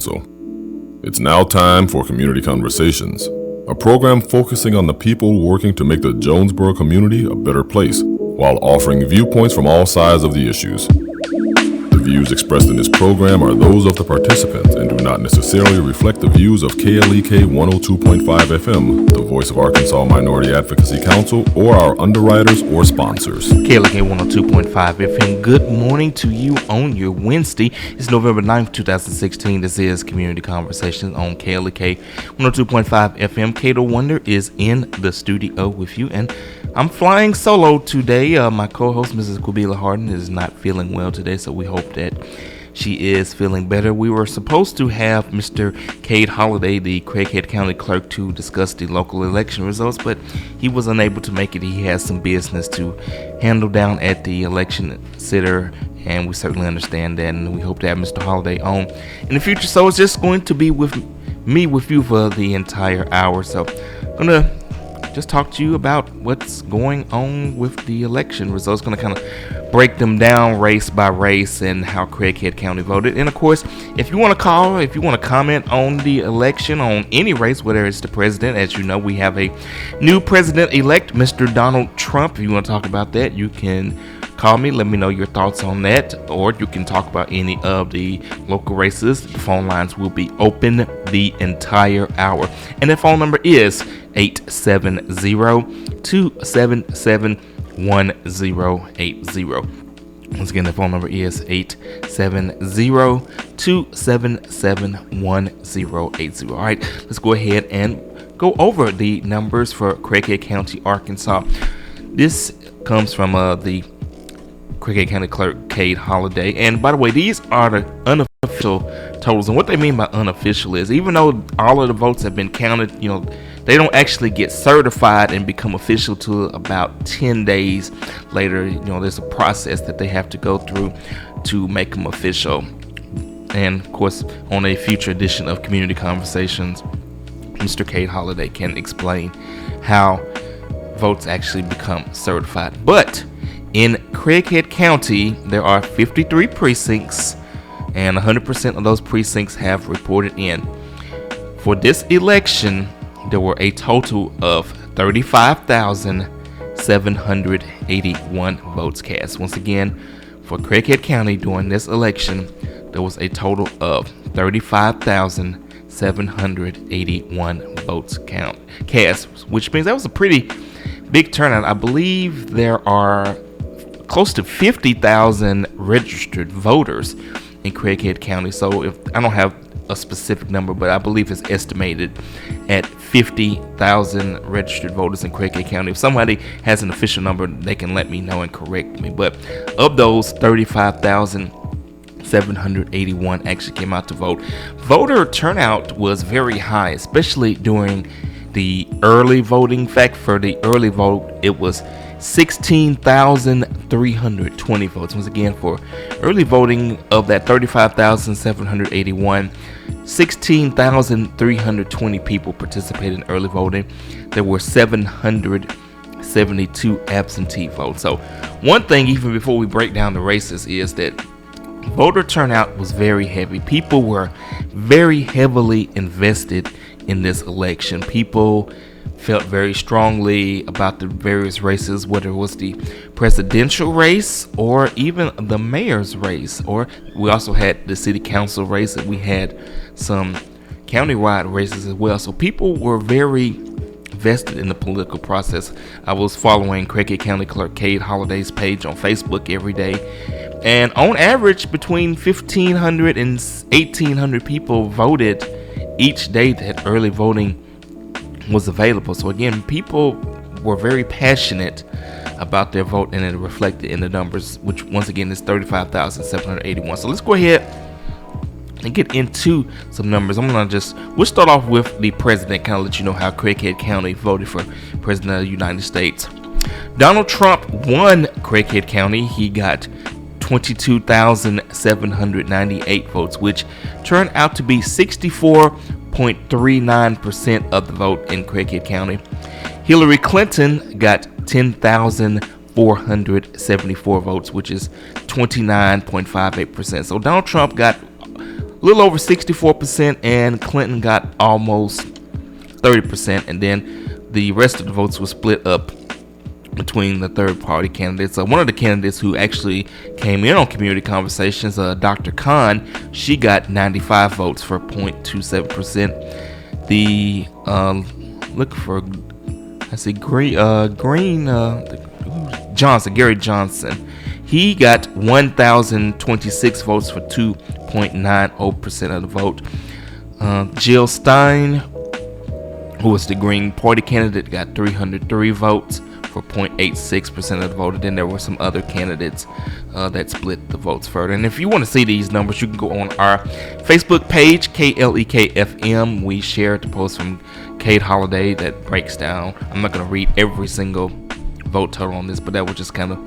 So, it's now time for Community Conversations, a program focusing on the people working to make the Jonesboro community a better place, while offering viewpoints from all sides of the issues. The views expressed in this program are those of the participants and do not necessarily reflect the views of KLEK 102.5 FM, the voice of Arkansas Minority Advocacy Council, or our underwriters or sponsors. KLEK 102.5 FM, good morning to you on your Wednesday. It's November 9th, 2016. This is Community Conversations on KLEK 102.5 FM. Kato Wonder is in the studio with you, and I'm flying solo today. My co-host, Mrs. Quabila Harden, is not feeling well today, so we hope that she is feeling better. We were supposed to have Mr. Cade Holliday, the Craighead County Clerk, to discuss the local election results, but he was unable to make it. He has some business to handle down at the election center, and we certainly understand that, and we hope to have Mr. Holliday on in the future. So it's just going to be with you for the entire hour. So I'm going to just talk to you about what's going on with the election results. Going to kind of break them down race by race and how Craighead County voted. And of course, if you want to call, if you want to comment on the election, on any race, whether it's the president, as you know, we have a new president-elect, Mr. Donald Trump. If you want to talk about that, you can call me, let me know your thoughts on that, or you can talk about any of the local races. The phone lines will be open the entire hour, and the phone number is 870-277-1080. Once again, the phone number is 870-277-1080. All right, let's go ahead and go over the numbers for Craighead County, Arkansas. This comes from the Craighead County Clerk Cade Holliday. And by the way, these are the unofficial totals. And what they mean by unofficial is, even though all of the votes have been counted, they don't actually get certified and become official till about 10 days later. There's a process that they have to go through to make them official. And of course, on a future edition of Community Conversations, Mr. Cade Holliday can explain how votes actually become certified. But in Craighead County, there are 53 precincts, and 100% of those precincts have reported in. For this election, there were a total of 35,781 votes cast. Once again, for Craighead County during this election, there was a total of 35,781 votes cast, which means that was a pretty big turnout. I believe there are close to 50,000 registered voters in Craighead County. So if I don't have a specific number, but I believe it's estimated at 50,000 registered voters in Craighead County. If somebody has an official number, they can let me know and correct me. But of those, 35,781 actually came out to vote. Voter turnout was very high, especially during the early voting. In fact, for the early vote, it was 16,320 votes. Once again, for early voting, of that 35,781, 16,320 people participated in early voting. There were 772 absentee votes. So one thing, even before we break down the races, is that voter turnout was very heavy. People were very heavily invested in this election. People felt very strongly about the various races, whether it was the presidential race or even the mayor's race, or we also had the city council race, and we had some county-wide races as well. So people were very vested in the political process. I was following Craighead County Clerk Cade Holliday's page on Facebook every day, and on average between 1,500 and 1,800 people voted each day that early voting was available. So again, people were very passionate about their vote, and it reflected in the numbers, which once again is 35,781. So let's go ahead and get into some numbers. We'll start off with the president, kind of let you know how Craighead County voted for President of the United States. Donald Trump won Craighead County. He got 22,798 votes, which turned out to be 64.39% of the vote in Craighead County. Hillary Clinton got 10,474 votes, which is 29.58%. So Donald Trump got little over 64%, and Clinton got almost 30%, and then the rest of the votes were split up between the third party candidates. One of the candidates who actually came in on Community Conversations, Dr. Khan, she got 95 votes for 0.27%. The look for, I see, Gary Johnson, he got 1,026 votes for 2.90% of the vote. Jill Stein, who was the Green Party candidate, got 303 votes for 0.86% of the vote. And then there were some other candidates that split the votes further. And if you want to see these numbers, you can go on our Facebook page, KLEK-FM. We shared the post from Kate Holliday that breaks down. I'm not going to read every single vote total on this, but that was just kind of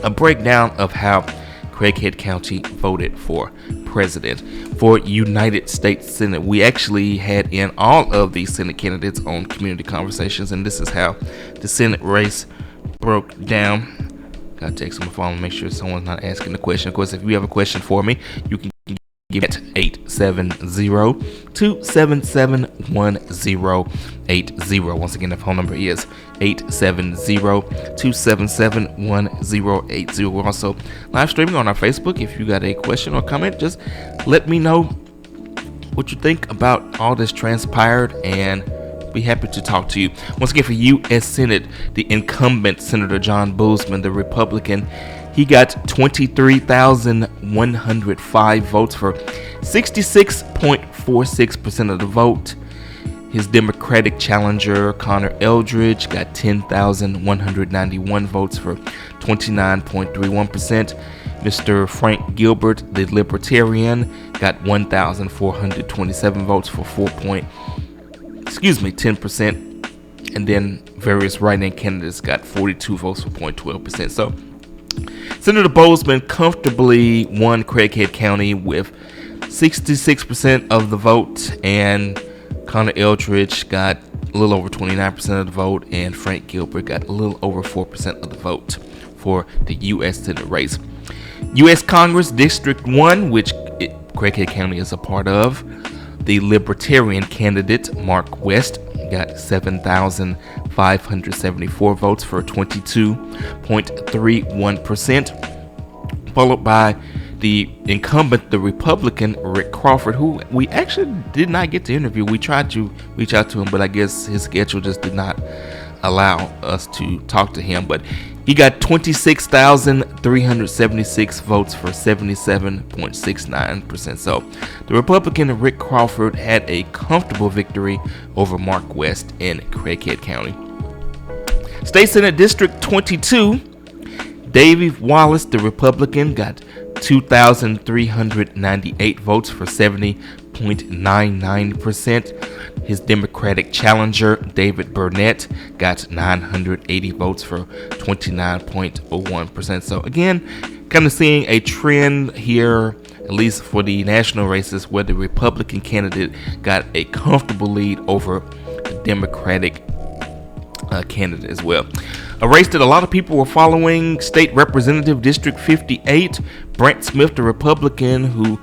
a breakdown of how Craighead County voted for president. For United States Senate, we actually had in all of the Senate candidates on Community Conversations, and this is how the Senate race broke down. Gotta text my phone and make sure someone's not asking the question. Of course, if you have a question for me, you can give it 870-277-1080. Once again, the phone number is 870-277-1080. We're also live streaming on our Facebook. If you got a question or comment, just let me know what you think about all this transpired, and be happy to talk to you. Once again, for U.S. Senate, the incumbent Senator John Boozman, the Republican, he got 23,105 votes for 66.46% of the vote. His Democratic challenger, Connor Eldridge, got 10,191 votes for 29.31%. Mr. Frank Gilbert, the Libertarian, got 1,427 votes for 10%. And then various write-in candidates got 42 votes for 0.12%. So Senator Boozman comfortably won Craighead County with 66% of the vote, and Connor Eldridge got a little over 29% of the vote, and Frank Gilbert got a little over 4% of the vote for the U.S. Senate race. U.S. Congress District 1, which Craighead County is a part of, the Libertarian candidate, Mark West, got 7,574 votes for 22.31%, followed by the incumbent, the Republican, Rick Crawford, who we actually did not get to interview. We tried to reach out to him, but I guess his schedule just did not allow us to talk to him. But he got 26,376 votes for 77.69%. So the Republican Rick Crawford had a comfortable victory over Mark West in Craighead County. State Senate District 22, Davey Wallace, the Republican, got 2,398 votes for 70.99%. His Democratic challenger, David Burnett, got 980 votes for 29.01%. So again, kind of seeing a trend here, at least for the national races, where the Republican candidate got a comfortable lead over the Democratic candidate as well. A race that a lot of people were following, State Representative District 58, Brent Smith, the Republican, who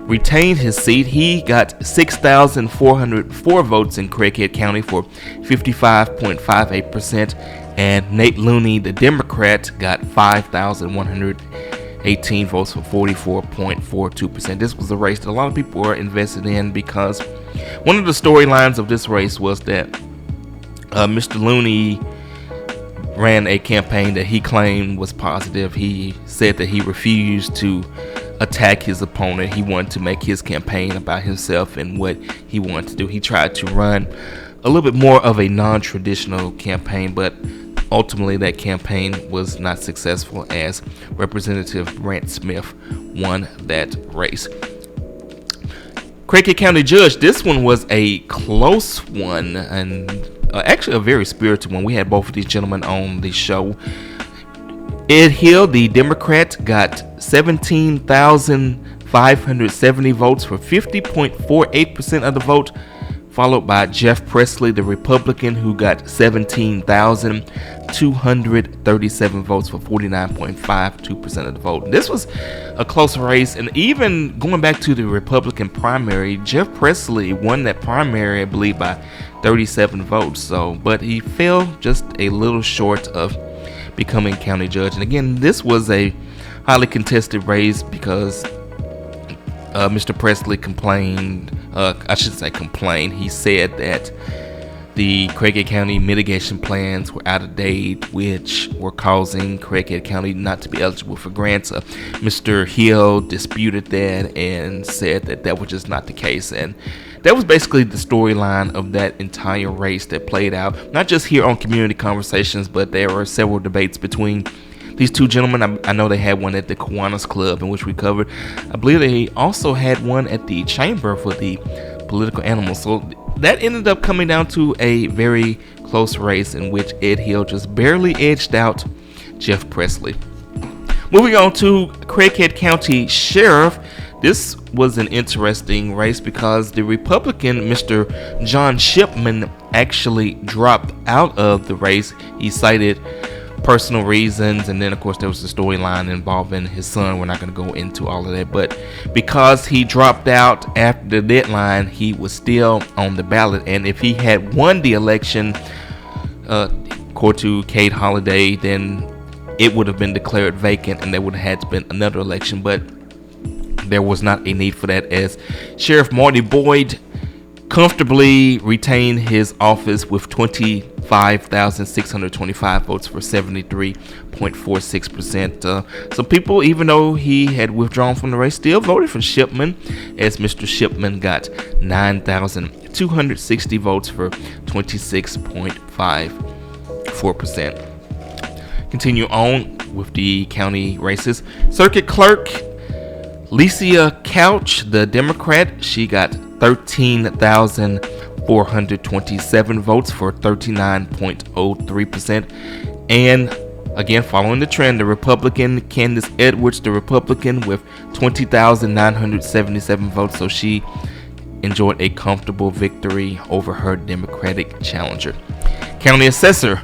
retained his seat. He got 6,404 votes in Craighead County for 55.58%, and Nate Looney, the Democrat, got 5,118 votes for 44.42%. This was a race that a lot of people were invested in, because one of the storylines of this race was that Mr. Looney ran a campaign that he claimed was positive. He said that he refused to attack his opponent. He wanted to make his campaign about himself and what he wanted to do. He tried to run a little bit more of a non-traditional campaign, but ultimately that campaign was not successful, as Representative Brent Smith won that race. Craighead County Judge, this one was a close one, and actually a very spirited one. We had both of these gentlemen on the show. Ed Hill, the Democrat, got 17,570 votes for 50.48% of the vote. followed by Jeff Presley, the Republican, who got 17,237 votes for 49.52% of the vote. This was a close race, and even going back to the Republican primary, Jeff Presley won that primary, I believe, by 37 votes. But he fell just a little short of becoming county judge. And again, this was a highly contested race because Mr. Presley he said that the Craighead County mitigation plans were out of date, which were causing Craighead County not to be eligible for grants. Mr. Hill disputed that and said that was just not the case. And that was basically the storyline of that entire race that played out, not just here on Community Conversations, but there were several debates between these two gentlemen. I know they had one at the Kiwanis Club, in which we covered. I believe they also had one at the Chamber for the political animals. So that ended up coming down to a very close race in which Ed Hill just barely edged out Jeff Presley. Moving on to Craighead County Sheriff. This was an interesting race because the Republican, Mr. John Shipman, actually dropped out of the race. He cited personal reasons, and then of course there was the storyline involving his son. We're not going to go into all of that, but because he dropped out after the deadline, he was still on the ballot. And if he had won the election, according to Kate Holliday, then it would have been declared vacant and there would have had to been another election. But there was not a need for that, as Sheriff Marty Boyd comfortably retained his office with 25,625 votes for 73.46%. Some people, even though he had withdrawn from the race, still voted for Shipman, as Mr. Shipman got 9,260 votes for 26.54%. Continue on with the county races. Circuit Clerk Licia Couch, the Democrat, she got 13,427 votes for 39.03%. And again, following the trend, the Republican Candace Edwards, the Republican, with 20,977 votes. So she enjoyed a comfortable victory over her Democratic challenger. County Assessor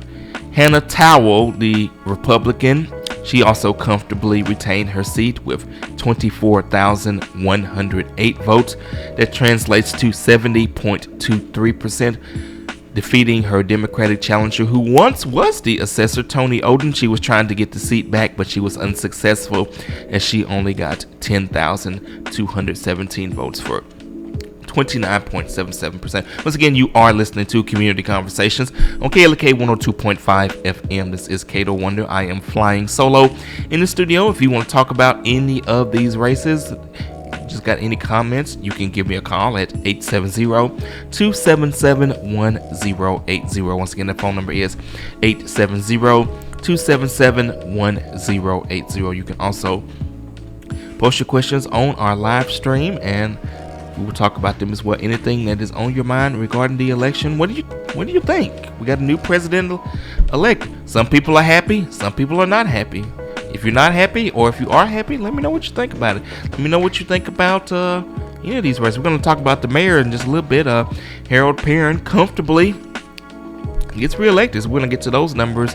Hannah Towell, the Republican, she also comfortably retained her seat with 24,108 votes. That translates to 70.23%, defeating her Democratic challenger, who once was the assessor, Tony Oden. She was trying to get the seat back, but she was unsuccessful, as she only got 10,217 votes for 29.77%. Once again, you are listening to Community Conversations on KLK 102.5 FM. This is Cato Wonder. I am flying solo in the studio. If you want to talk about any of these races, just got any comments, you can give me a call at 870-277-1080. Once again, the phone number is 870-277-1080. You can also post your questions on our live stream, and we will talk about them as well. Anything that is on your mind regarding the election. What do you think? We got a new president-elect. Some people are happy. Some people are not happy. If you're not happy, or if you are happy, let me know what you think about it. Let me know what you think about any of these races. We're going to talk about the mayor in just a little bit. Harold Perrin comfortably gets reelected. So we're going to get to those numbers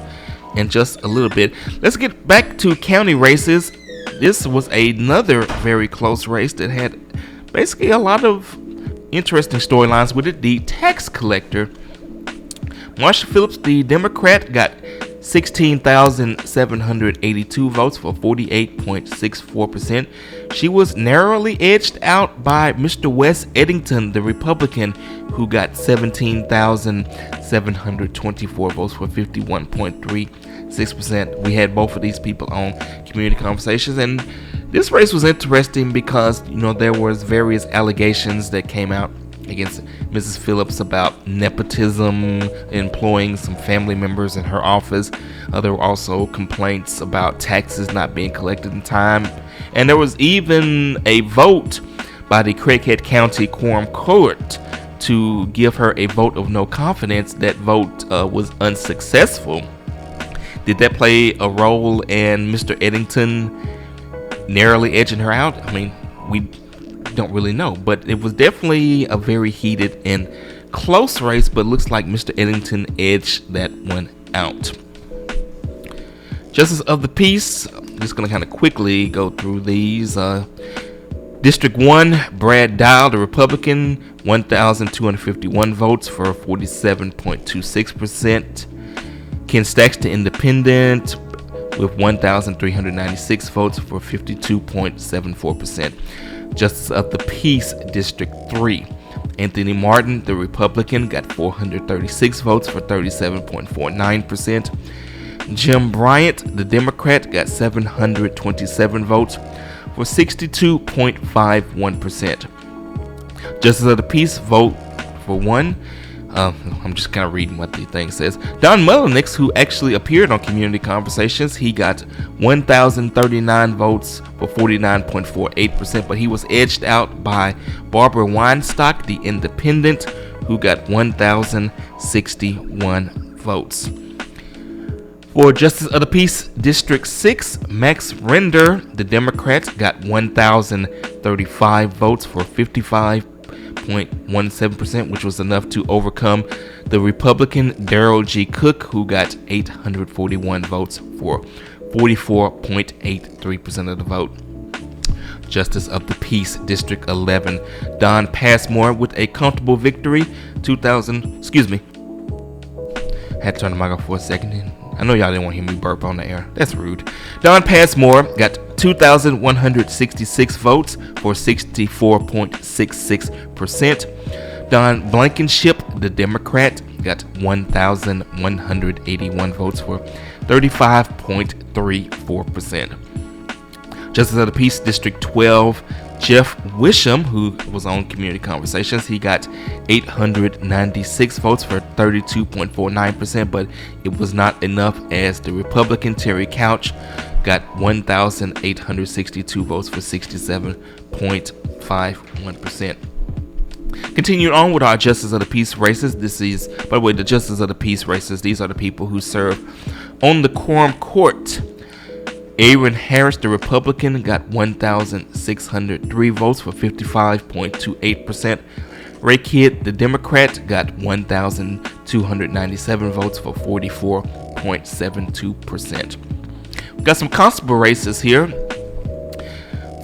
in just a little bit. Let's get back to county races. This was another very close race that had basically a lot of interesting storylines with it. The tax collector, Marsha Phillips, the Democrat, got 16,782 votes for 48.64%. She was narrowly edged out by Mr. Wes Eddington, the Republican, who got 17,724 votes for 51.36%. We had both of these people on Community Conversations, and this race was interesting because, there was various allegations that came out against Mrs. Phillips about nepotism, employing some family members in her office. There were also complaints about taxes not being collected in time. And there was even a vote by the Craighead County Quorum Court to give her a vote of no confidence. That vote was unsuccessful. Did that play a role in Mr. Eddington narrowly edging her out? I mean, we don't really know, but it was definitely a very heated and close race, but looks like Mr. Eddington edged that one out. Justice of the Peace, I'm just going to kind of quickly go through these. District 1, Brad Dial, the Republican, 1,251 votes for 47.26%. Ken Stacks, the Independent, with 1,396 votes for 52.74%. Justice of the Peace, District 3, Anthony Martin, the Republican, got 436 votes for 37.49%. Jim Bryant, the Democrat, got 727 votes for 62.51%. Justice of the Peace vote for one. I'm just kind of reading what the thing says. Don Mullenix, who actually appeared on Community Conversations, he got 1,039 votes for 49.48%, but he was edged out by Barbara Weinstock, the Independent, who got 1,061 votes. For Justice of the Peace, District 6, Max Render, the Democrat, got 1,035 votes for 55.17%, which was enough to overcome the Republican Daryl G. Cook, who got 841 votes for 44.83% of the vote. Justice of the Peace, District 11, Don Passmore with a comfortable victory, had to turn the mic off for a second. I know y'all didn't want to hear me burp on the air. That's rude. Don Passmore got 2,166 votes for 64.66%. Don Blankenship, the Democrat, got 1,181 votes for 35.34%. Justice of the Peace, District 12, Jeff Wisham, who was on Community Conversations, he got 896 votes for 32.49%, but it was not enough as the Republican Terry Couch got 1,862 votes for 67.51%. Continuing on with our Justice of the Peace races, this is, by the way, the Justice of the Peace races, these are the people who serve on the Quorum Court. Aaron Harris, the Republican, got 1,603 votes for 55.28%. Ray Kidd, the Democrat, got 1,297 votes for 44.72%. We got some constable races here.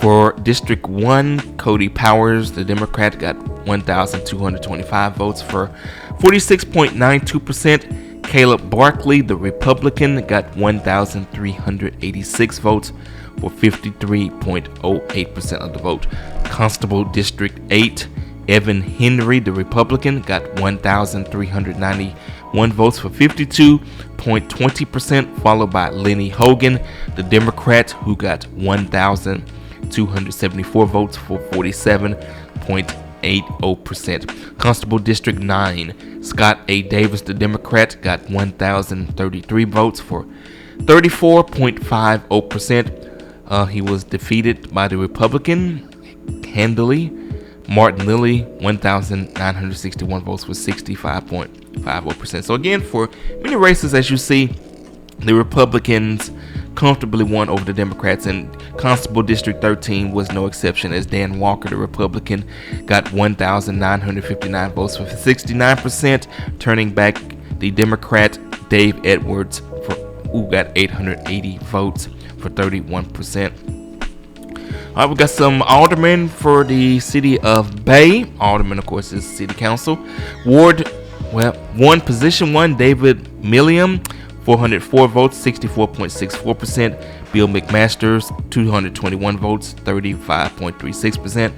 For District 1, Cody Powers, the Democrat, got 1,225 votes for 46.92%. Caleb Barkley, the Republican, got 1,386 votes for 53.08% of the vote. Constable District 8, Evan Henry, the Republican, got 1,391 votes for 52.20%, followed by Lenny Hogan, the Democrat, who got 1,274 votes for 47.80%. Constable District 9, Scott A. Davis, the Democrat, got 1,033 votes for 34.50%. He was defeated by the Republican handily. Martin Lilly, 1,961 votes for 65.50%. So again, for many races, as you see, the Republicans comfortably won over the Democrats, and Constable District 13 was no exception, as Dan Walker, the Republican, got 1,959 votes for 69%, turning back the Democrat Dave Edwards, who got 880 votes for 31%. All right, we got some aldermen for the city of Bay. Alderman, of course, is city council. Ward, one, position 1, David Milliam, 404 votes, 64.64%. Bill McMasters, 221 votes, 35.36%.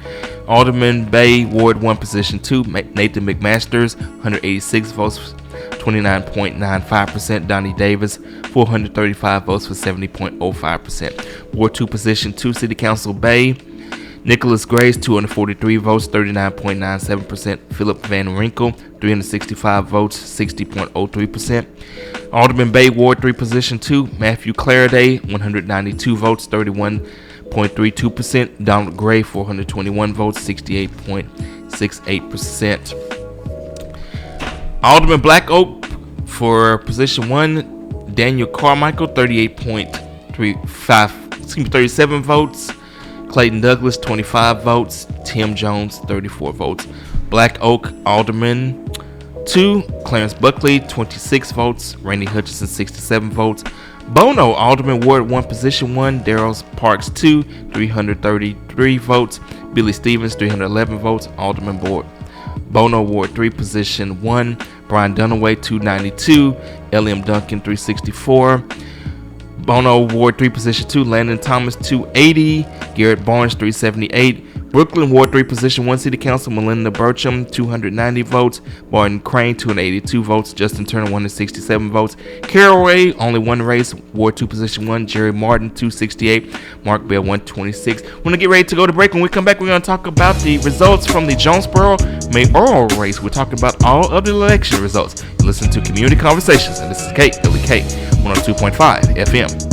Alderman Bay, Ward 1, Position 2, Nathan McMasters, 186 votes, 29.95%. Donnie Davis, 435 votes for 70.05%. Ward 2, Position 2, City Council Bay, Nicholas Grace, 243 votes, 39.97%. Philip Van Winkle, 365 votes, 60.03%. Alderman Bay, Ward 3, Position 2, Matthew Claraday, 192 votes, 31.32%. Donald Gray, 421 votes, 68.68%. Alderman Black Oak for Position 1, Daniel Carmichael, 37 votes. Clayton Douglas, 25 votes. Tim Jones, 34 votes. Black Oak Alderman 2, Clarence Buckley, 26 votes. Randy Hutchinson, 67 votes. Bono, Alderman Ward 1, Position 1. Darrell Parks 2, 333 votes. Billy Stevens, 311 votes. Alderman Board. Bono, Ward 3, Position 1. Brian Dunaway, 292. L.M. Duncan, 364. Bono, Ward 3, Position 2. Landon Thomas, 280. Garrett Barnes, 378. Brooklyn, Ward 3, Position 1, City Council. Melinda Burcham, 290 votes. Barton Crane, 282 votes. Justin Turner, 167 votes. Caraway, only one race. Ward 2, Position 1. Jerry Martin, 268. Mark Bell, 126. We're going to get ready to go to break. When we come back, we're going to talk about the results from the Jonesboro mayoral race. We're talking about all of the election results. You listen to Community Conversations, and this is KLEK 102.5 FM.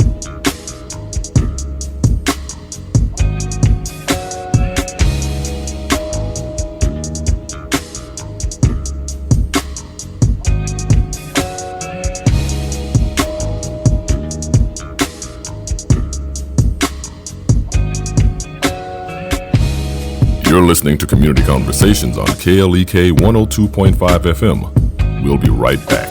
You're listening to Community Conversations on KLEK 102.5 FM. We'll be right back.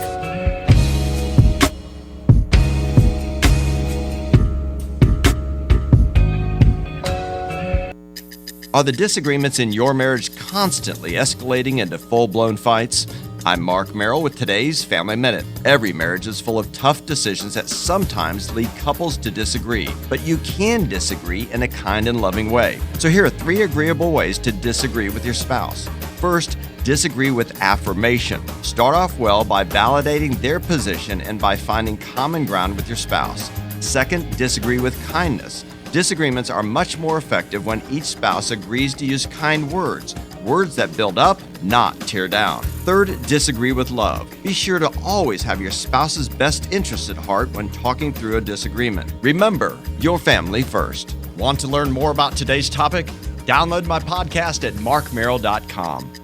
Are the disagreements in your marriage constantly escalating into full-blown fights? I'm Mark Merrill with today's Family Minute. Every marriage is full of tough decisions that sometimes lead couples to disagree, but you can disagree in a kind and loving way. So here are 3 agreeable ways to disagree with your spouse. First, disagree with affirmation. Start off well by validating their position and by finding common ground with your spouse. Second, disagree with kindness. Disagreements are much more effective when each spouse agrees to use kind words that build up, not tear down. Third, disagree with love. Be sure to always have your spouse's best interest at heart when talking through a disagreement. Remember, your family first. Want to learn more about today's topic? Download my podcast at markmerrill.com.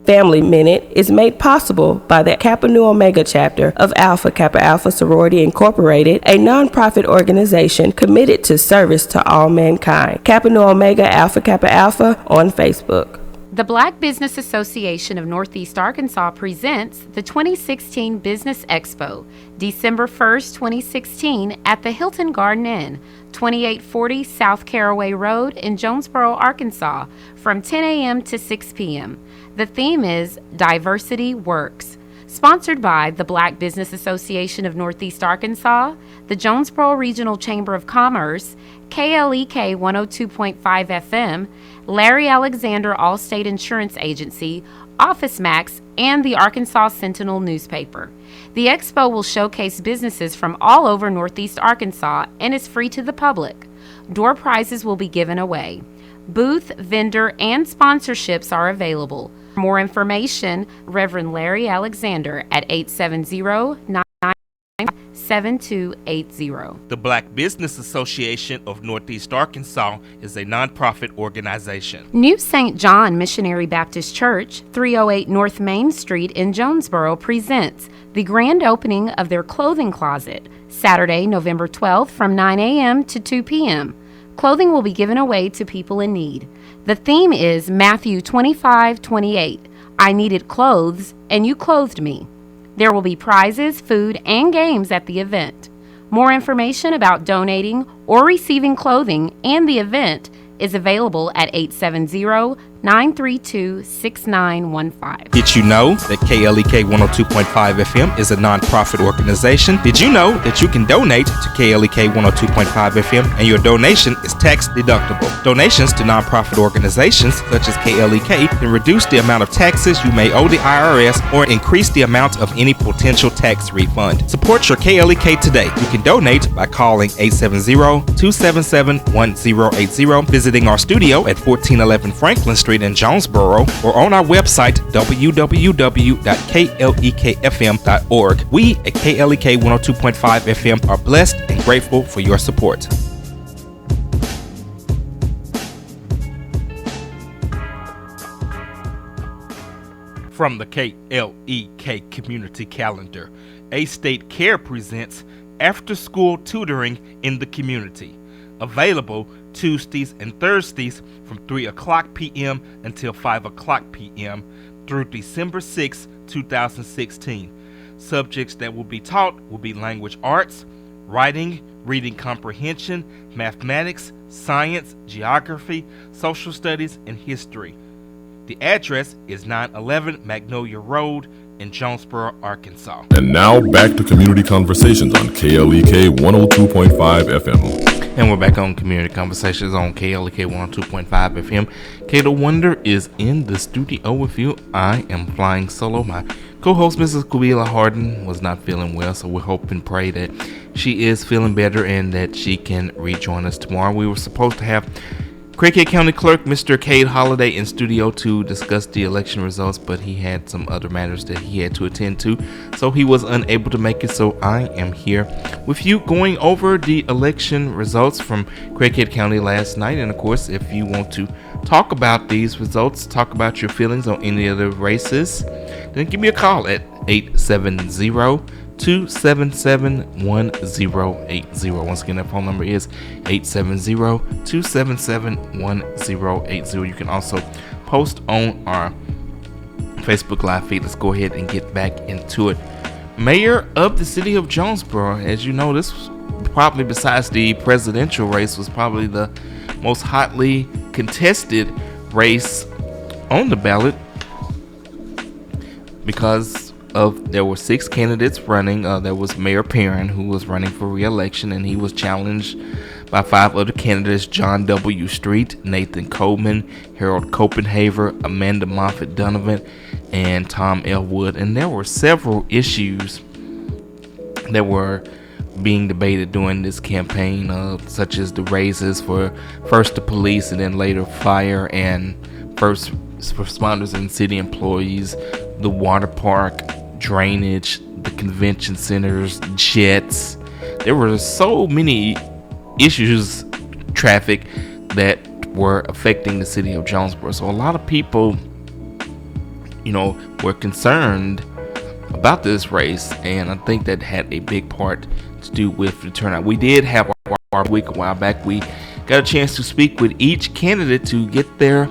Family Minute is made possible by the Kappa Nu Omega chapter of Alpha Kappa Alpha Sorority Incorporated, a nonprofit organization committed to service to all mankind. Kappa Nu Omega Alpha Kappa Alpha on Facebook. The Black Business Association of Northeast Arkansas presents the 2016 Business Expo, December 1st, 2016 at the Hilton Garden Inn, 2840 South Caraway Road in Jonesboro, Arkansas, from 10 a.m. to 6 p.m. The theme is Diversity Works. Sponsored by the Black Business Association of Northeast Arkansas, the Jonesboro Regional Chamber of Commerce, KLEK 102.5 FM, Larry Alexander Allstate Insurance Agency, OfficeMax, and the Arkansas Sentinel newspaper. The expo will showcase businesses from all over Northeast Arkansas and is free to the public. Door prizes will be given away. Booth, vendor, and sponsorships are available. For more information, Reverend Larry Alexander at 870-995-7280. The Black Business Association of Northeast Arkansas is a nonprofit organization. New St. John Missionary Baptist Church, 308 North Main Street in Jonesboro presents the grand opening of their clothing closet, Saturday, November 12th from 9 a.m. to 2 p.m. Clothing will be given away to people in need. The theme is Matthew 25:28. I needed clothes, and you clothed me. There will be prizes, food, and games at the event. More information about donating or receiving clothing and the event is available at 870-932-6915. Did you know that KLEK 102.5 FM is a nonprofit organization? Did you know that you can donate to KLEK 102.5 FM and your donation is tax deductible? Donations to nonprofit organizations such as KLEK can reduce the amount of taxes you may owe the IRS or increase the amount of any potential tax refund. Support your KLEK today. You can donate by calling 870-277-1080, visiting our studio at 1411 Franklin Street in Jonesboro, or on our website www.klekfm.org. We at KLEK 102.5 FM are blessed and grateful for your support. From the KLEK Community Calendar, A-State Care presents After School Tutoring in the Community. Available Tuesdays and Thursdays from 3 o'clock p.m. until 5 o'clock p.m. through December 6, 2016. Subjects that will be taught will be language arts, writing, reading comprehension, mathematics, science, geography, social studies, and history. The address is 911 Magnolia Road in Jonesboro, Arkansas. And now back to Community Conversations on KLEK 102.5 FM. And we're back on Community Conversations on KLEK 102.5 FM. Kato Wonder is in the studio with you. I am flying solo. My co-host, Mrs. Kubila Harden, was not feeling well, so we hope and pray that she is feeling better and that she can rejoin us tomorrow. We were supposed to have Craighead County Clerk Mr. Cade Holliday in studio to discuss the election results, but he had some other matters that he had to attend to, so he was unable to make it. So I am here with you going over the election results from Craighead County last night. And of course, if you want to talk about these results, talk about your feelings on any of the races, then give me a call at 870-277-1080. Once again, that phone number is 870-277-1080. You can also post on our Facebook Live feed. Let's go ahead and get back into it. Mayor of the city of Jonesboro, as you know, this was probably, besides the presidential race, was probably the most hotly contested race on the ballot, because there were 6 candidates running. There was Mayor Perrin, who was running for re-election, and he was challenged by 5 other candidates: John W. Street, Nathan Coleman, Harold Copenhaver, Amanda Moffett Donovan, and Tom Elwood. And there were several issues that were being debated during this campaign, such as the raises for first the police and then later fire and first responders and city employees, the water park, drainage, the convention centers, jets. There were so many issues, traffic, that were affecting the city of Jonesboro. So a lot of people, were concerned about this race, and I think that had a big part to do with the turnout. We did have our week a while back. We got a chance to speak with each candidate to get their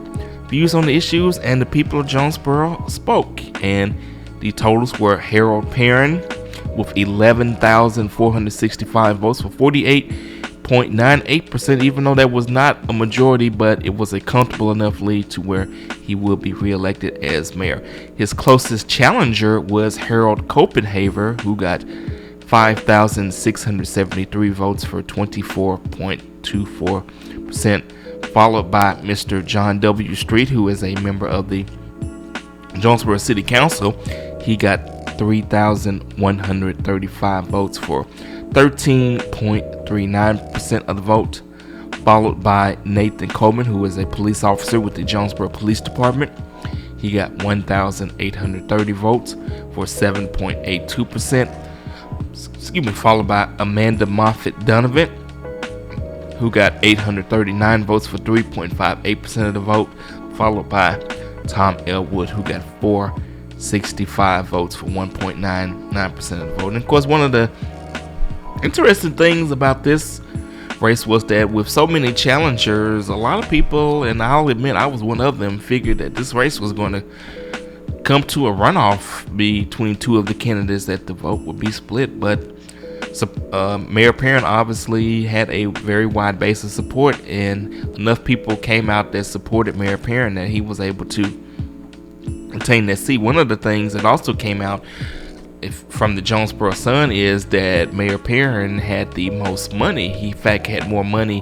views on the issues, and the people of Jonesboro spoke. And the totals were Harold Perrin with 11,465 votes for 48.98%, even though that was not a majority, but it was a comfortable enough lead to where he will be reelected as mayor. His closest challenger was Harold Copenhaver, who got 5,673 votes for 24.24%, followed by Mr. John W. Street, who is a member of the Jonesboro City Council. He got 3,135 votes for 13.39% of the vote, followed by Nathan Coleman, who is a police officer with the Jonesboro Police Department. He got 1,830 votes for 7.82%. Followed by Amanda Moffett Donovan, who got 839 votes for 3.58% of the vote, followed by Tom Elwood, who got 465 votes for 1.99% of the vote. And of course, one of the interesting things about this race was that with so many challengers, a lot of people, and I'll admit I was one of them, figured that this race was going to come to a runoff between 2 of the candidates, that the vote would be split. But Mayor Perrin obviously had a very wide base of support, and enough people came out that supported Mayor Perrin that he was able to obtain that seat. One of the things that also came out from the Jonesboro Sun is that Mayor Perrin had the most money. He, in fact, had more money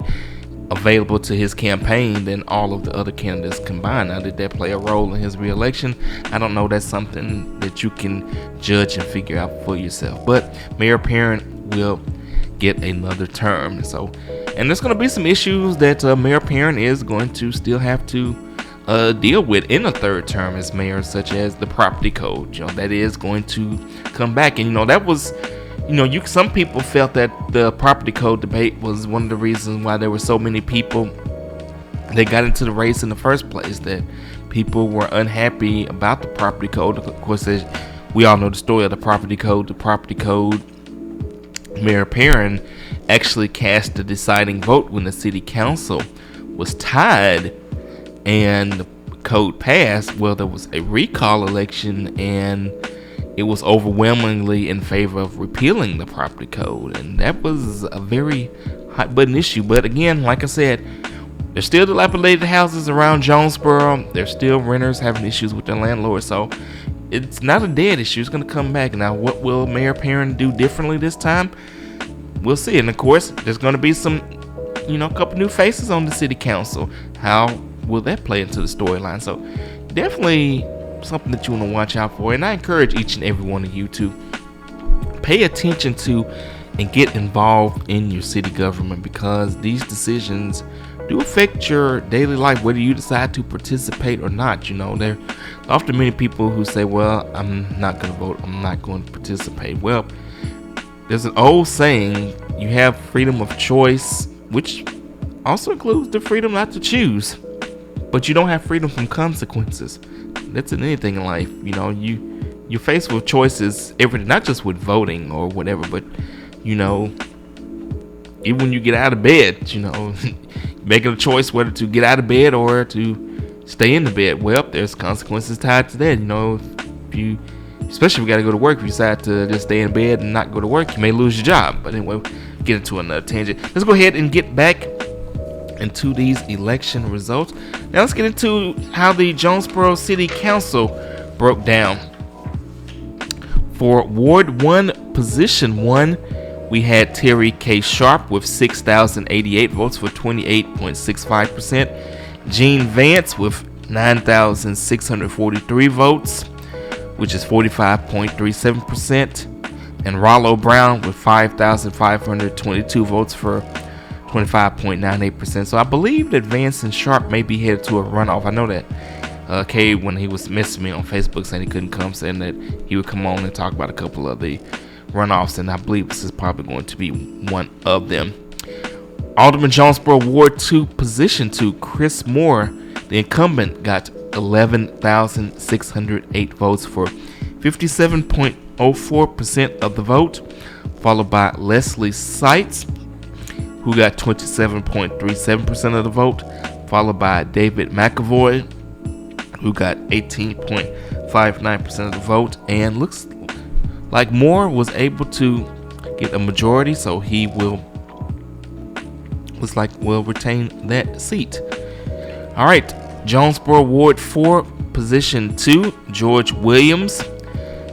available to his campaign than all of the other candidates combined. Now, did that play a role in his reelection? I don't know. That's something that you can judge and figure out for yourself. But Mayor Perrin will get another term. And there's going to be some issues that Mayor Perrin is going to still have to deal with in a third term as mayor, such as the property code. That is going to come back. And that was, some people felt that the property code debate was one of the reasons why there were so many people that got into the race in the first place, that people were unhappy about the property code. Of course, as we all know the story of the property code. The property code, Mayor Perrin actually cast the deciding vote when the city council was tied, and code passed, well, there was a recall election, and it was overwhelmingly in favor of repealing the property code, and that was a very hot button issue. But again, like I said, there's still dilapidated houses around Jonesboro. There's still renters having issues with their landlord, so it's not a dead issue. It's going to come back. Now, what will Mayor Perrin do differently this time? We'll see. And of course, there's going to be some, a couple new faces on the city council. How will that play into the storyline? So definitely something that you want to watch out for. And I encourage each and every one of you to pay attention to and get involved in your city government, because these decisions do affect your daily life, whether you decide to participate or not. There are often many people who say, well, I'm not going to vote, I'm not going to participate. Well, there's an old saying, you have freedom of choice, which also includes the freedom not to choose, but you don't have freedom from consequences. That's in anything in life. You're faced with choices every day, not just with voting or whatever, but even when you get out of bed, making a choice whether to get out of bed or to stay in the bed. Well, there's consequences tied to that. Especially if you got to go to work, if you decide to just stay in bed and not go to work, you may lose your job. But anyway, get into another tangent. Let's go ahead and get back into these election results. Now let's get into how the Jonesboro City Council broke down. For Ward 1, Position 1, we had Terry K. Sharp with 6,088 votes for 28.65%. Gene Vance with 9,643 votes, which is 45.37%. And Rollo Brown with 5,522 votes for 25.98%. So I believe that Vance and Sharp may be headed to a runoff. I know that Kay, when he was messaging me on Facebook saying he couldn't come, saying that he would come on and talk about a couple of the runoffs, and I believe this is probably going to be one of them. Alderman Jonesboro Ward 2, Position 2, Chris Moore, the incumbent, got 11,608 votes for 57.04% of the vote, followed by Leslie Seitz, who got 27.37% of the vote, followed by David McAvoy, who got 18.59% of the vote, and looks like Moore was able to get a majority, so he will retain that seat. All right, Jonesboro Ward 4, Position 2, George Williams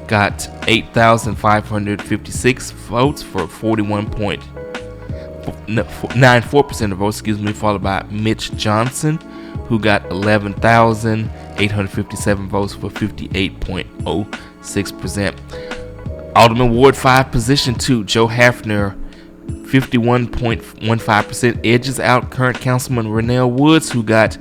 got 8,556 votes for 41.94% of the votes, followed by Mitch Johnson, who got 11,857 votes for 58.06%. Alderman Ward 5, Position 2, Joe Hafner, 51.15%, edges out current Councilman Rennell Woods, who got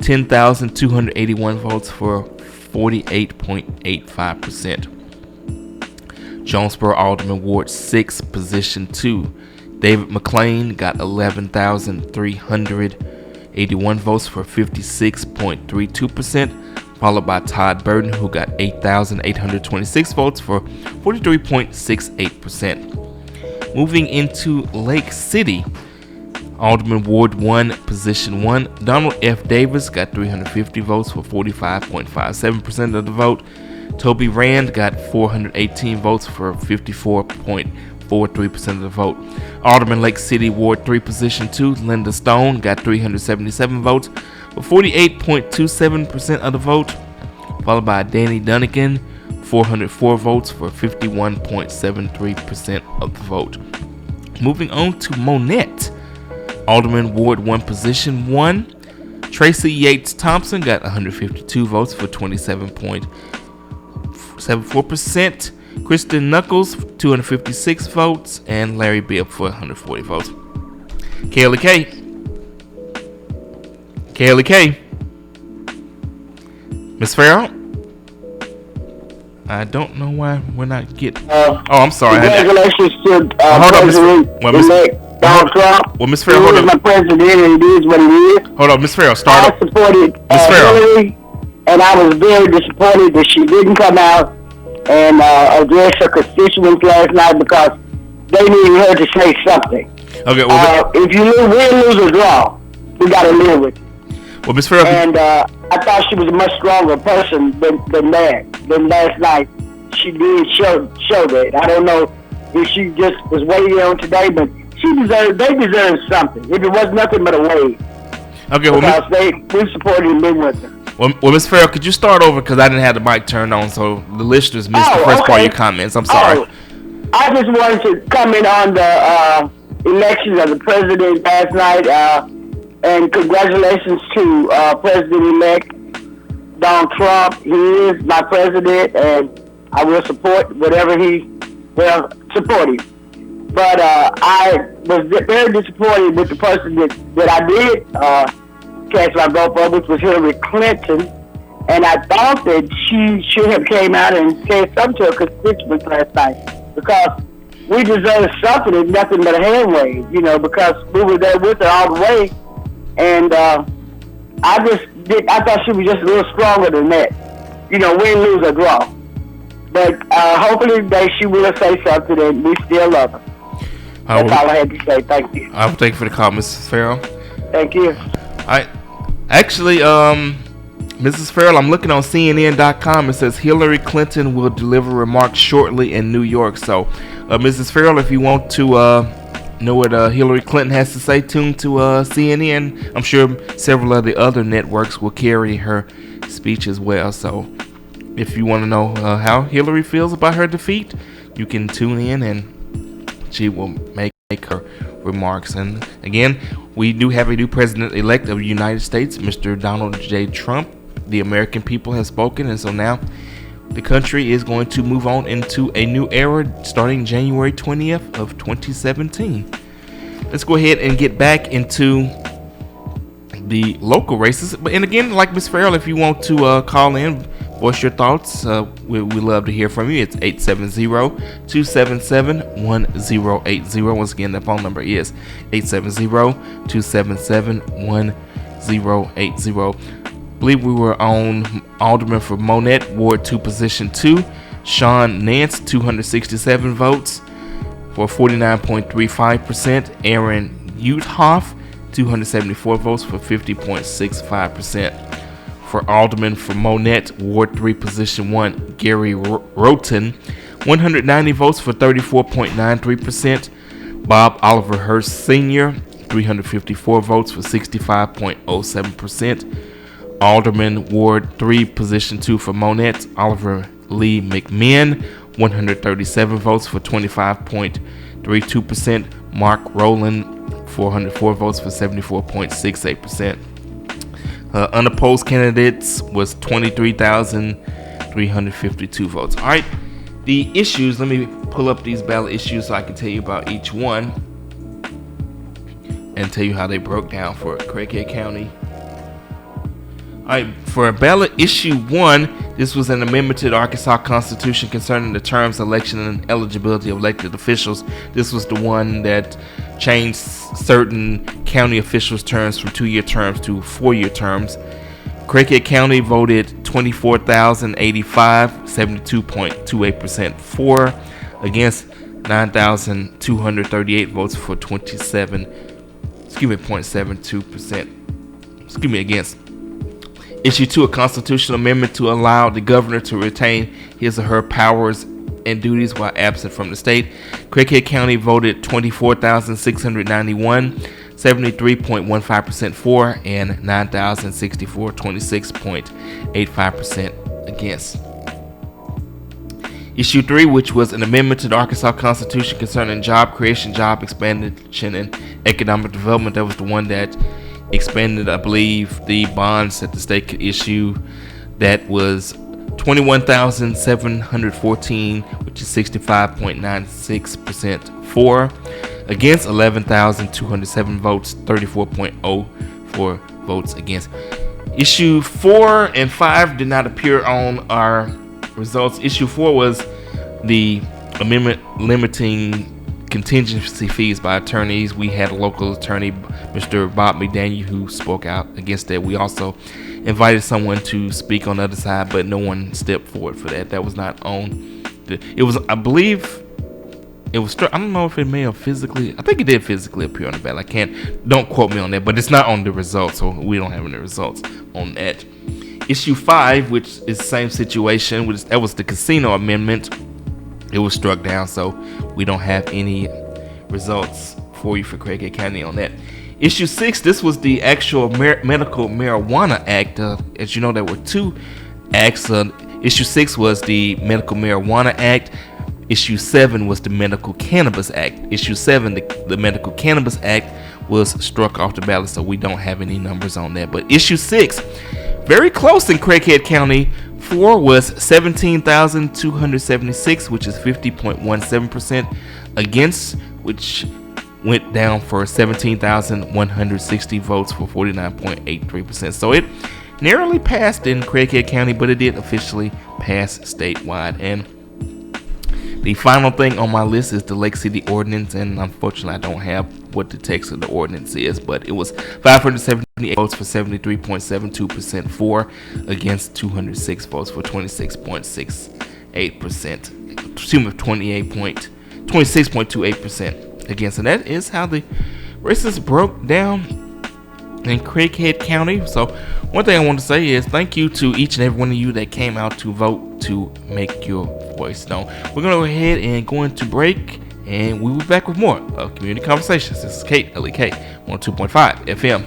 10,281 votes for 48.85%. Jonesboro Alderman Ward 6, Position 2, David McLean got 11,381 votes for 56.32%, followed by Todd Burton, who got 8,826 votes for 43.68%. Moving into Lake City, Alderman Ward 1, Position 1, Donald F. Davis got 350 votes for 45.57% of the vote. Toby Rand got 418 votes for 54.43% of the vote. Alderman Lake City Ward 3, Position 2, Linda Stone got 377 votes for 48.27% of the vote, followed by Danny Dunnigan, 404 votes for 51.73% of the vote. Moving on to Monette, Alderman Ward 1, Position 1, Tracy Yates Thompson got 152 votes for 27.74%. Kristen Knuckles, 256 votes, and Larry Bibb for 140 votes. Kaylee K. Miss Farrell? I don't know why we're not getting... I'm sorry. Congratulations to President-elect Donald Trump. Well, Miss Farrell, hold on. He is my president, and it is what it is. Hold on, Miss Farrell, start I supported Hillary, and I was very disappointed that she didn't come out and address her constituents last night, because they needed her to say something. Okay, well, if you win, lose, or draw, we got to live with it. Well, Ms. Farrell, and I thought she was a much stronger person than last night. She did show that. I don't know if she just was waiting on today, but they deserve something. If it was nothing but a wave. Okay, well, we supported and been with them. Well, Ms. Farrell, could you start over because I didn't have the mic turned on, so the listeners missed the first part of your comments. I'm sorry. I just wanted to comment on the elections of the president last night, and congratulations to President-elect Donald Trump. He is my president, and I will support whatever support him. But I was very disappointed with the person that I did cast my vote for, which was Hillary Clinton. And I thought that she should have came out and said something to her constituents last night, because we deserve something and nothing but a hand wave, because we were there with her all the way. And I thought she was just a little stronger than that. Win, lose, or draw. But hopefully she will say something and we still love her. That's all I had to say. Thank you. I'll thank you for the call, Mrs. Farrell. Thank you. Actually, Mrs. Farrell, I'm looking on CNN.com. It says Hillary Clinton will deliver remarks shortly in New York. So, Mrs. Farrell, if you want to know what Hillary Clinton has to say, tune to CNN. I'm sure several of the other networks will carry her speech as well. So, if you want to know how Hillary feels about her defeat, you can tune in and she will make her remarks. And again, we do have a new president-elect of the United States, Mr. Donald J. Trump. The American people have spoken, and so now the country is going to move on into a new era starting January 20th of 2017. Let's go ahead and get back into the local races. And again, like Ms. Farrell, if you want to call in, voice your thoughts, we love to hear from you. It's 870-277-1080. Once again, the phone number is 870-277-1080. I believe we were on Alderman for Monette, Ward 2, Position 2. Sean Nance, 267 votes for 49.35%. Aaron Uthoff, 274 votes for 50.65%. For Alderman for Monette, Ward 3, Position 1, Gary Roten, 190 votes for 34.93%. Bob Oliver Hurst Sr., 354 votes for 65.07%. Alderman Ward 3, Position 2 for Monette, Oliver Lee McMinn, 137 votes for 25.32%. Mark Rowland, 404 votes for 74.68%. Unopposed candidates was 23,352 votes. All right, the issues, let me pull up these ballot issues so I can tell you about each one and tell you how they broke down for Craighead County. All right, for ballot issue 1, this was an amendment to the Arkansas Constitution concerning the terms, election, and eligibility of elected officials. This was the one that changed certain county officials' terms from 2-year terms to 4-year terms. Craighead County voted 24,085, 72.28% for, against 9,238 votes for 0.72%. Against. Issue 2, a constitutional amendment to allow the governor to retain his or her powers and duties while absent from the state. Craighead County voted 24,691, 73.15% for, and 9,064, 26.85% against. Issue 3, which was an amendment to the Arkansas Constitution concerning job creation, job expansion, and economic development. That was the one that expanded, I believe, the bonds that the state could issue. That was 21,714, which is 65.96% for, against 11,207 votes, 34.04 votes against. Issue 4 and 5 did not appear on our results. Issue 4 was the amendment limiting contingency fees by attorneys. We had a local attorney, Mr. Bob McDaniel, who spoke out against that. We also invited someone to speak on the other side, but no one stepped forward for that. That was not on. It was, I believe, it was struck. I don't know if it may have physically. I think it did physically appear on the ballot. Don't quote me on that, but it's not on the results, so we don't have any results on that. Issue 5, which is the same situation, that was the casino amendment. It was struck down, so we don't have any results for you for Craighead County on that. Issue 6, this was the actual Medical Marijuana Act. As you know, there were 2 acts. Issue 6 was the Medical Marijuana Act. Issue 7 was the Medical Cannabis Act. Issue 7, the Medical Cannabis Act, was struck off the ballot, so we don't have any numbers on that. But issue 6, very close in Craighead County. 4 was 17,276, which is 50.17%, against, which went down for 17,160 votes for 49.83%. So it narrowly passed in Craighead County, but it did officially pass statewide. And the final thing on my list is the Lake City Ordinance, and unfortunately I don't have what the text of the ordinance is, but it was 578 votes for 73.72% for, against 206 votes for 26.68%. 26.28% against, and that is how the races broke down in Craighead County. So one thing I want to say is thank you to each and every one of you that came out to vote to make your voice known. We're going to go ahead and go into break, and we'll be back with more of Community Conversations. This is KLEK 102.5 FM.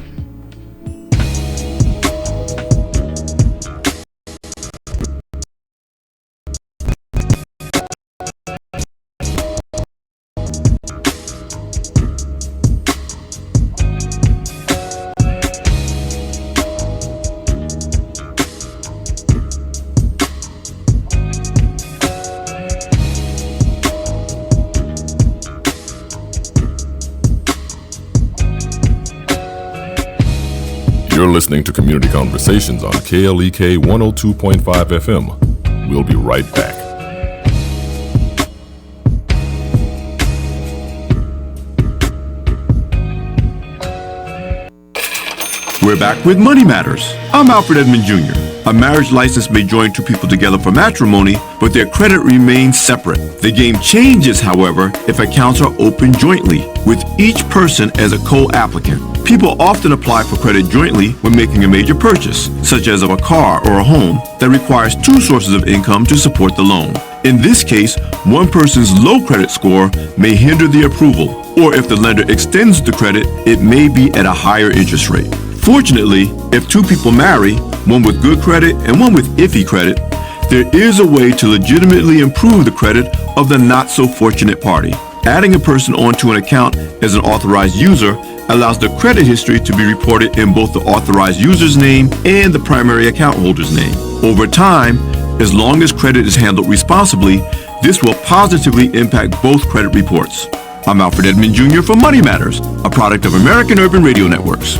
You're listening to Community Conversations on KLEK 102.5 FM. We'll be right back. We're back with Money Matters. I'm Alfred Edmond Jr. A marriage license may join 2 people together for matrimony, but their credit remains separate. The game changes, however, if accounts are opened jointly, with each person as a co-applicant. People often apply for credit jointly when making a major purchase, such as of a car or a home, that requires 2 sources of income to support the loan. In this case, one person's low credit score may hinder the approval, or if the lender extends the credit, it may be at a higher interest rate. Fortunately, if 2 people marry, one with good credit and one with iffy credit, there is a way to legitimately improve the credit of the not-so-fortunate party. Adding a person onto an account as an authorized user allows the credit history to be reported in both the authorized user's name and the primary account holder's name. Over time, as long as credit is handled responsibly, this will positively impact both credit reports. I'm Alfred Edmond Jr. for Money Matters, a product of American Urban Radio Networks.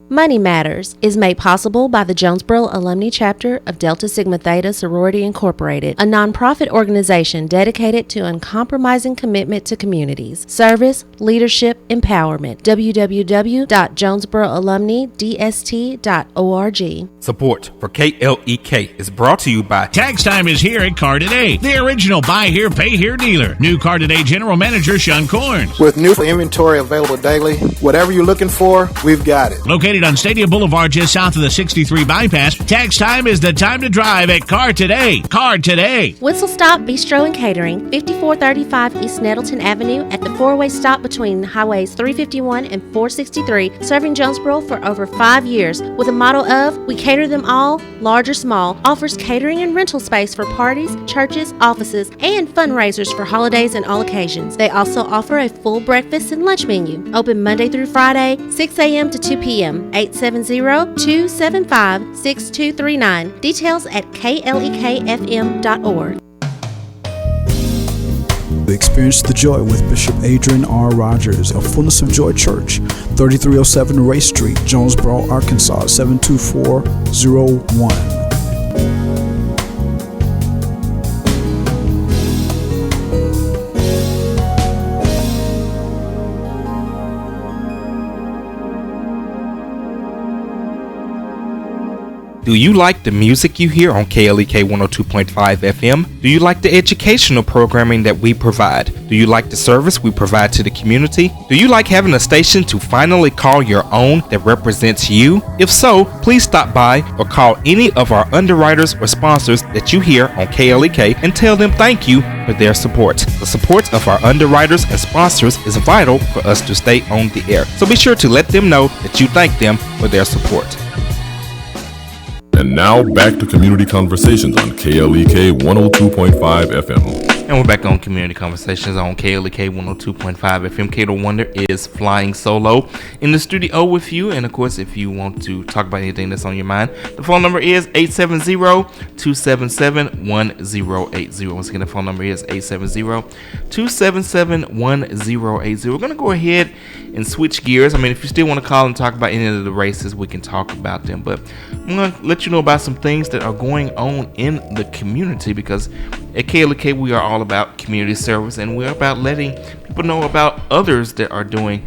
Money Matters is made possible by the Jonesboro Alumni Chapter of Delta Sigma Theta Sorority Incorporated, a nonprofit organization dedicated to uncompromising commitment to communities, service, leadership, empowerment. www.jonesboroalumnidst.org. Support for KLEK is brought to you by Tax Time is here at Car Today, the original buy here, pay here dealer. New Car Today General Manager Sean Corns. With new inventory available daily, whatever you're looking for, we've got it. Located on Stadium Boulevard just south of the 63 bypass, Tax Time is the time to drive at Car Today. Car Today. Whistle Stop Bistro and Catering, 5435 East Nettleton Avenue at the four-way stop between Highways 351 and 463, serving Jonesboro for over 5 years with a motto of, we cater them all, large or small, offers catering and rental space for parties, churches, offices, and fundraisers for holidays and all occasions. They also offer a full breakfast and lunch menu, open Monday through Friday, 6 a.m. to 2 p.m., 870-275-6239. Details at klekfm.org. Experience the joy with Bishop Adrian R. Rogers of Fullness of Joy Church, 3307 Race Street, Jonesboro, Arkansas, 72401. Do you like the music you hear on KLEK 102.5 FM? Do you like the educational programming that we provide? Do you like the service we provide to the community? Do you like having a station to finally call your own that represents you? If so, please stop by or call any of our underwriters or sponsors that you hear on KLEK and tell them thank you for their support. The support of our underwriters and sponsors is vital for us to stay on the air. So be sure to let them know that you thank them for their support. And now back to Community Conversations on KLEK 102.5 FM. And we're back on Community Conversations on KLEK 102.5 FM. Kato Wonder is flying solo in the studio with you. And of course, if you want to talk about anything that's on your mind, the phone number is 870-277-1080. Once again, the phone number is 870-277-1080. We're going to go ahead and switch gears. I mean, if you still want to call and talk about any of the races, we can talk about them. But I'm going to let you know about some things that are going on in the community, because at KLEK, we are all about community service, and we're about letting people know about others that are doing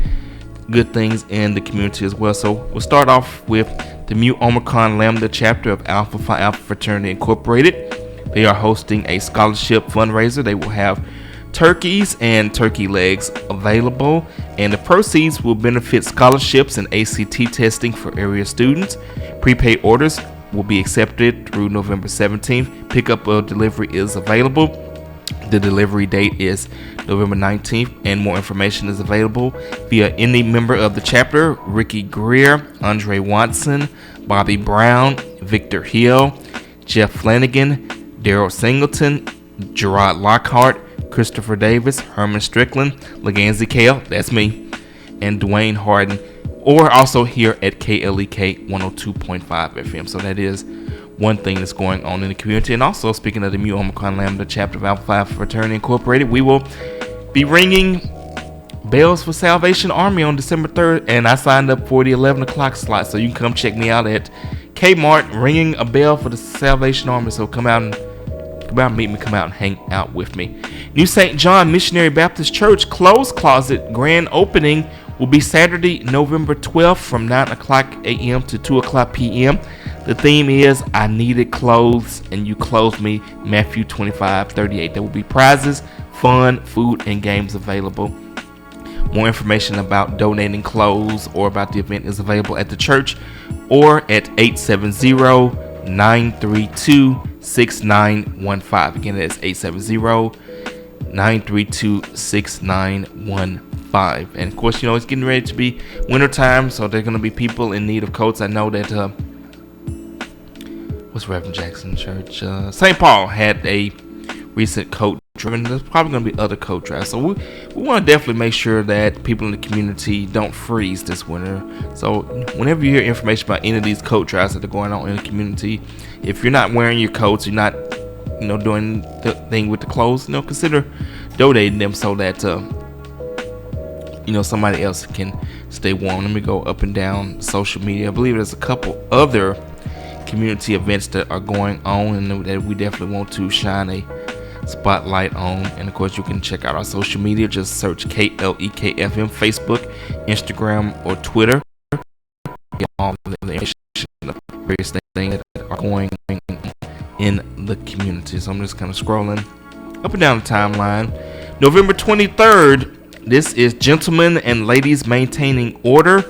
good things in the community as well. So we'll start off with the Mu Omicron Lambda chapter of Alpha Phi Alpha Fraternity Incorporated. They are hosting a scholarship fundraiser. They will have turkeys and turkey legs available, and the proceeds will benefit scholarships and ACT testing for area students. Prepaid orders will be accepted through November 17th. Pickup or delivery is available. The delivery date is November 19th, and more information is available via any member of the chapter: Ricky Greer, Andre Watson, Bobby Brown, Victor Hill, Jeff Flanagan, Daryl Singleton, Gerard Lockhart, Christopher Davis, Herman Strickland, Leganzi Kale, that's me, and Dwayne Harden, or also here at KLEK 102.5 FM. So that is one thing that's going on in the community. And also, speaking of the Mu Omicron Lambda chapter of Alpha Phi Fraternity Incorporated, we will be ringing bells for Salvation Army on December 3rd, and I signed up for the 11 o'clock slot, so you can come check me out at Kmart ringing a bell for the Salvation Army. So come out and meet me, come out and hang out with me. New St. John Missionary Baptist Church Clothes Closet grand opening will be Saturday, November 12th from 9 o'clock a.m. to 2 o'clock p.m. The theme is I needed clothes and you clothed me, Matthew 25:38. There will be prizes, fun, food, and games available. More information about donating clothes or about the event is available at the church or at 870-932-6915. Again, that's 870-932-6915. And of course, it's getting ready to be wintertime, so there are going to be people in need of coats. I know that what's Reverend Jackson Church? St. Paul had a recent coat drive, and there's probably going to be other coat drives. So we want to definitely make sure that people in the community don't freeze this winter. So whenever you hear information about any of these coat drives that are going on in the community, if you're not wearing your coats, you're not, doing the thing with the clothes, consider donating them so that somebody else can stay warm. Let me go up and down social media. I believe there's a couple other community events that are going on and that we definitely want to shine a spotlight on. And of course, you can check out our social media. Just search KLEK FM, Facebook, Instagram, or Twitter. Get all the information of various things that are going on in the community. So I'm just kind of scrolling up and down the timeline. November 23rd, this is Gentlemen and Ladies Maintaining Order.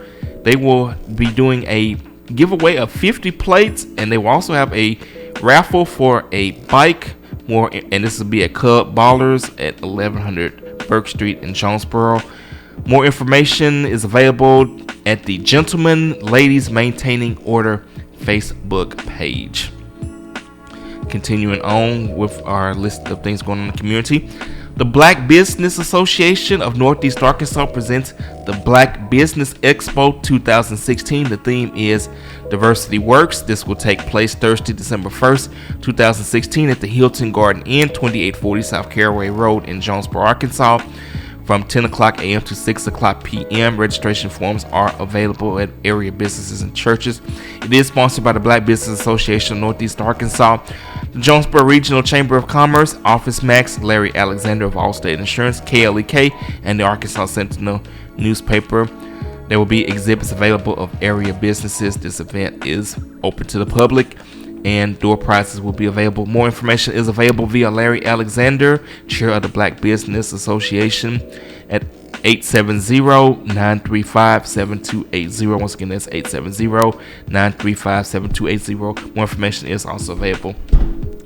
They will be doing a giveaway of 50 plates, and they will also have a raffle for a bike. And this will be at Cub Ballers at 1100 Burke Street in Jonesboro. More information is available at the Gentlemen Ladies Maintaining Order Facebook page. Continuing on with our list of things going on in the community, the Black Business Association of Northeast Arkansas presents the Black Business Expo 2016. The theme is Diversity Works. This will take place Thursday, December 1st, 2016 at the Hilton Garden Inn, 2840 South Caraway Road in Jonesboro, Arkansas, from 10 o'clock a.m. to 6 o'clock p.m. Registration forms are available at area businesses and churches. It is sponsored by the Black Business Association of Northeast Arkansas, the Jonesboro Regional Chamber of Commerce, Office Max, Larry Alexander of Allstate Insurance, KLEK, and the Arkansas Sentinel newspaper. There will be exhibits available of area businesses. This event is open to the public, and door prizes will be available. More information is available via Larry Alexander, chair of the Black Business Association, at 870-935-7280. Once again, that's 870-935-7280. More information is also available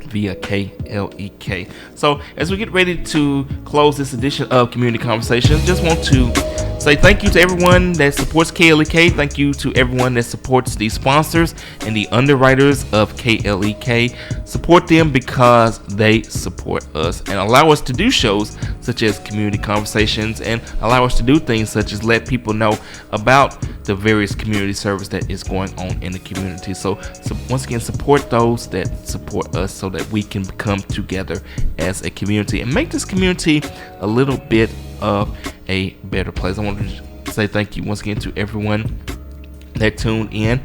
via KLEK. So as we get ready to close this edition of Community Conversations, just want to say thank you to everyone that supports KLEK. Thank you to everyone that supports the sponsors and the underwriters of KLEK. Support them because they support us and allow us to do shows such as Community Conversations, and allow us to do things such as let people know about the various community service that is going on in the community. So once again, support those that support us so that we can come together as a community and make this community a little bit of a better place. I want to say thank you once again to everyone that tuned in.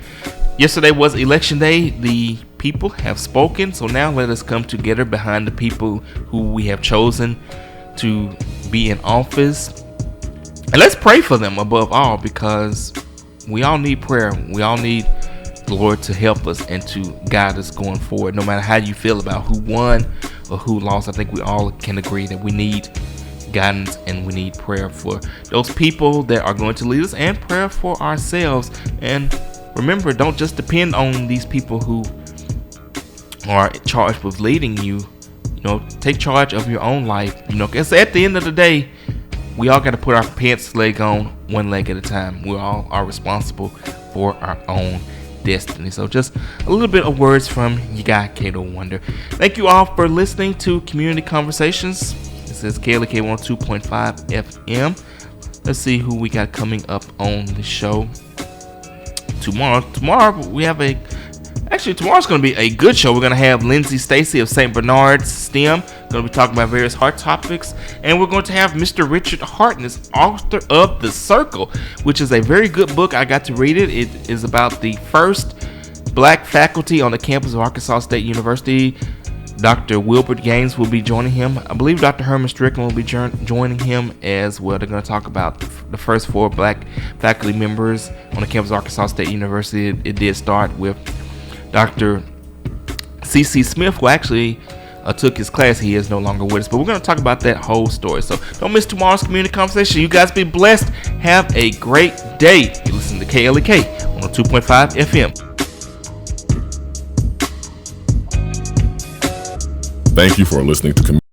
Yesterday was election day. The people have spoken, so now let us come together behind the people who we have chosen to be in office, and let's pray for them above all, because we all need prayer. We all need the Lord to help us and to guide us going forward. No matter how you feel about who won or who lost, I think we all can agree that we need guidance and we need prayer for those people that are going to lead us, and prayer for ourselves. And remember, don't just depend on these people who are charged with leading you. Take charge of your own life. Because at the end of the day, we all got to put our pants leg on one leg at a time. We all are responsible for our own destiny. So just a little bit of words from your guy, Cato Wonder. Thank you all for listening to Community Conversations. This is KLEK 102.5 FM. Let's see who we got coming up on the show tomorrow. Tomorrow's going to be a good show. We're going to have Lindsay Stacy of St. Bernard's STEM. Going to be talking about various heart topics. And we're going to have Mr. Richard Hartness, author of The Circle, which is a very good book. I got to read it. It is about the first black faculty on the campus of Arkansas State University. Dr. Wilbert Gaines will be joining him. I believe Dr. Herman Strickland will be joining him as well. They're going to talk about the first 4 black faculty members on the campus of Arkansas State University. It did start with Dr. C.C. Smith, who actually took his class. He is no longer with us, but we're going to talk about that whole story. So don't miss tomorrow's Community Conversation. You guys be blessed. Have a great day. You listen to KLEK 102.5 FM. Thank you for listening to